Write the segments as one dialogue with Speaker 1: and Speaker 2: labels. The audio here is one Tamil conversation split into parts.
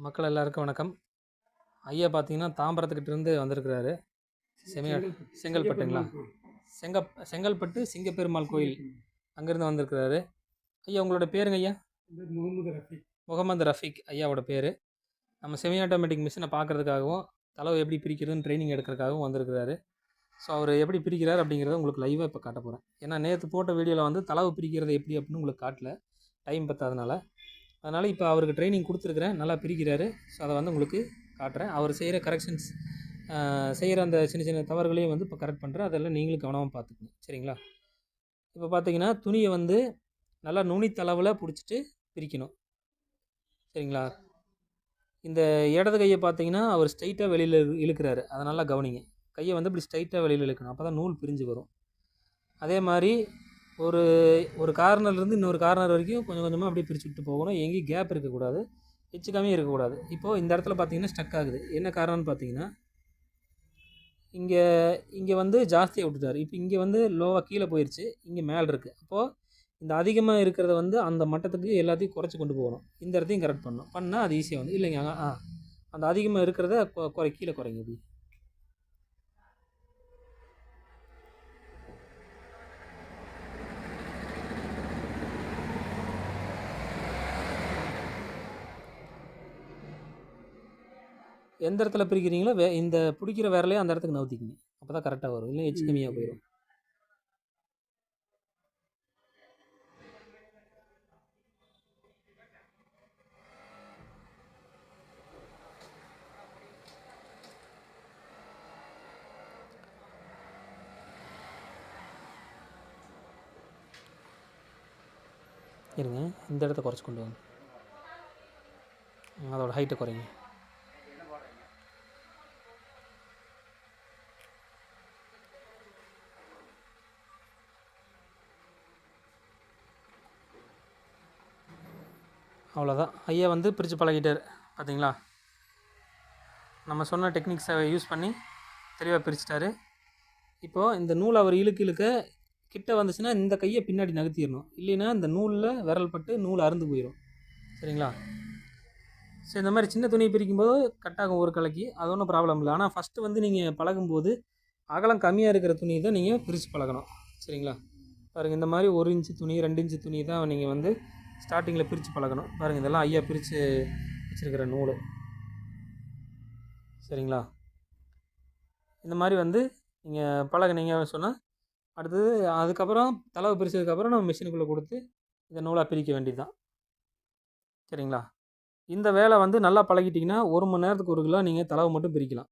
Speaker 1: மக்கள் எல்லாருக்கும் வணக்கம். ஐயா பார்த்தீங்கன்னா, தாம்பரத்துக்கிட்டேருந்து வந்திருக்கிறாரு. செமையா செங்கல்பட்டுங்களா? செங்கல்பட்டு சிங்கப்பெருமாள் கோயில் அங்கேருந்து வந்திருக்கிறாரு. ஐயா உங்களோட பேருங்க ஐயா? முகமது ரஃபீக் ஐயாவோட பேர். நம்ம செமி ஆட்டோமேட்டிக் மிஷினை பார்க்குறதுக்காகவும், தளவு எப்படி பிரிக்கிறதுன்னு ட்ரைனிங் எடுக்கிறதுக்காகவும் வந்திருக்கிறாரு. ஸோ அவர் எப்படி பிரிக்கிறார் அப்படிங்கிறத உங்களுக்கு லைவாக இப்போ காட்ட போகிறேன். ஏன்னா நேற்று போட்ட வீடியோவில் வந்து தளவு பிரிக்கிறது எப்படி அப்படின்னு உங்களுக்கு காட்டல, டைம் பத்தாதனால. அதனால் இப்போ அவருக்கு ட்ரைனிங் கொடுத்துருக்குறேன், நல்லா பிரிக்கிறாரு. ஸோ அதை வந்து உங்களுக்கு காட்டுறேன். அவர் செய்கிற கரெக்ஷன்ஸ், செய்கிற அந்த சின்ன சின்ன தவறுகளையும் வந்து இப்போ கரெக்ட் பண்ணுறேன். அதெல்லாம் நீங்களும் கவனமாக பார்த்துக்கணும், சரிங்களா? இப்போ பார்த்தீங்கன்னா துணியை வந்து நல்லா நுனித்தளவில் பிடிச்சிட்டு பிரிக்கணும், சரிங்களா? இந்த இடது கையை பார்த்தீங்கன்னா அவர் ஸ்ட்ரைட்டாக வெளியில் இழுக்கிறாரு, அதை நல்லா கவனிங்க. கையை வந்து இப்படி ஸ்ட்ரைட்டாக வெளியில் இழுக்கணும், அப்போ தான் நூல் பிரிஞ்சு வரும். அதே மாதிரி ஒரு ஒரு கார்னர்லேருந்து இன்னொரு கார்னர் வரைக்கும் கொஞ்சம் கொஞ்சமாக அப்படியே பிரித்து விட்டு போகணும். எங்கேயும் கேப் இருக்கக்கூடாது, எச்சுக்காமே இருக்கக்கூடாது. இப்போது இந்த இடத்துல பார்த்தீங்கன்னா ஸ்டக் ஆகுது. என்ன காரணம்னு பார்த்தீங்கன்னா, இங்கே இங்கே வந்து ஜாஸ்தியாக விட்டுட்டார். இப்போ இங்கே வந்து லோவாக கீழே போயிடுச்சு, இங்கே மேலே இருக்குது. அப்போது இந்த அதிகமாக இருக்கிறத வந்து அந்த மட்டத்துக்கு எல்லாத்தையும் குறைச்சி கொண்டு போகணும். இந்த இடத்தையும் கரெக்ட் பண்ணணும். பண்ணால் அது ஈஸியாக வந்து இல்லைங்க. அந்த அதிகமாக இருக்கிறத கீழே குறைங்க. அப்படி எந்த இடத்துல பிரிக்கிறீங்களோ இந்த பிடிக்கிற வேறலையும் அந்த இடத்துக்கு நவுத்திக்கிங்க. அப்போ தான் கரெக்டாக வரும், இல்லை எச்சு கம்மியாக போயிடும். இருங்க, இந்த இடத்த குறைச்சி கொண்டு வாங்க. அதோட ஹைட்டை குறைங்க. அவ்வளோதான். ஐயா வந்து பிரித்து பழகிட்டார், பார்த்தீங்களா? நம்ம சொன்ன டெக்னிக்ஸை யூஸ் பண்ணி தெளிவாக பிரிச்சுட்டாரு. இப்போது இந்த நூல் அவர் இழுக்க கிட்ட வந்துச்சுன்னா இந்த கையை பின்னாடி நகர்த்திடணும், இல்லைன்னா இந்த நூலில் விரல் பட்டு நூல் அறுந்து போயிடும், சரிங்களா? ஸோ இந்த மாதிரி சின்ன துணியை பிரிக்கும்போது கட்டாகும் ஒரு கலைக்கு, அது ஒன்றும் ப்ராப்ளம் இல்லை. ஆனால் ஃபஸ்ட்டு வந்து நீங்கள் பழகும்போது அகலம் கம்மியாக இருக்கிற துணி தான் நீங்கள் பிரித்து பழகணும், சரிங்களா? பாருங்கள், இந்த மாதிரி 1 இன்ச்சு துணி 2 இன்ச்சு துணி தான் நீங்கள் வந்து ஸ்டார்டிங்கில் பிரித்து பழகணும். பாருங்கள், இதெல்லாம் ஐயா பிரித்து வச்சுருக்கிற நூல், சரிங்களா? இந்த மாதிரி வந்து நீங்கள் பழகுனீங்க சொன்னால் அடுத்தது அதுக்கப்புறம் தளவு பிரித்ததுக்கப்புறம் நம்ம மிஷினுக்குள்ளே கொடுத்து இந்த நூலாக பிரிக்க வேண்டியது தான், சரிங்களா? இந்த வேலை வந்து நல்லா பழகிட்டிங்கன்னா 1 மணி நேரத்துக்கு 1 கிலோ நீங்கள் தளவு மட்டும் பிரிக்கலாம்.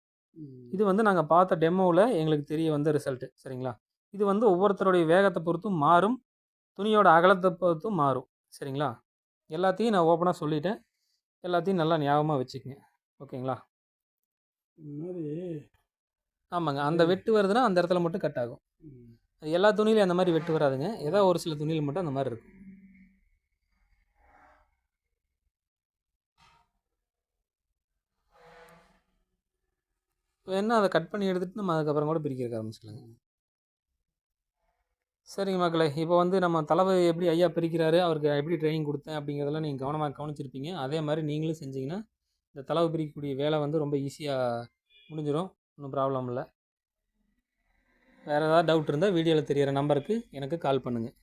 Speaker 1: இது வந்து நாங்கள் பார்த்த டெமோவில் எங்களுக்கு தெரிய வந்த ரிசல்ட்டு, சரிங்களா? இது வந்து ஒவ்வொருத்தருடைய வேகத்தை பொறுத்தும் மாறும், துணியோட அகலத்தை பொறுத்தும் மாறும், சரிங்களா? எல்லாத்தையும் நான் ஓப்பனாக சொல்லிட்டேன், எல்லாத்தையும் நல்லா ஞாபகமாக வச்சுக்கங்க, ஓகேங்களா? ஆமாங்க, அந்த வெட்டு வருதுன்னா அந்த இடத்துல மட்டும் கட் ஆகும். அது எல்லா துணியிலையும் அந்த மாதிரி வெட்டு வராதுங்க, ஏதோ ஒரு சில துணியில் மட்டும் அந்த மாதிரி இருக்கும். வேணால் அதை கட் பண்ணி எடுத்துகிட்டு நம்ம அதுக்கப்புறம் கூட பிரிக்கிறதுக்கு ஆரம்பிச்சிக்கலாங்க. சரிங்க மக்களே, இப்போ வந்து நம்ம தளவு எப்படி ஐயா பிரிக்கிறாரு, அவருக்கு எப்படி ட்ரைனிங் கொடுத்தேன் அப்படிங்கிறதெல்லாம் நீங்கள் கவனிச்சிருப்பீங்க. அதே மாதிரி நீங்களும் செஞ்சிங்கன்னா இந்த தளவு பிரிக்கக்கூடிய வேலை வந்து ரொம்ப ஈஸியாக முடிஞ்சிடும், ஒன்றும் ப்ராப்ளம் இல்லை. வேறு ஏதாவது டவுட் இருந்தால் வீடியோவில் தெரிகிற நம்பருக்கு எனக்கு கால் பண்ணுங்கள்.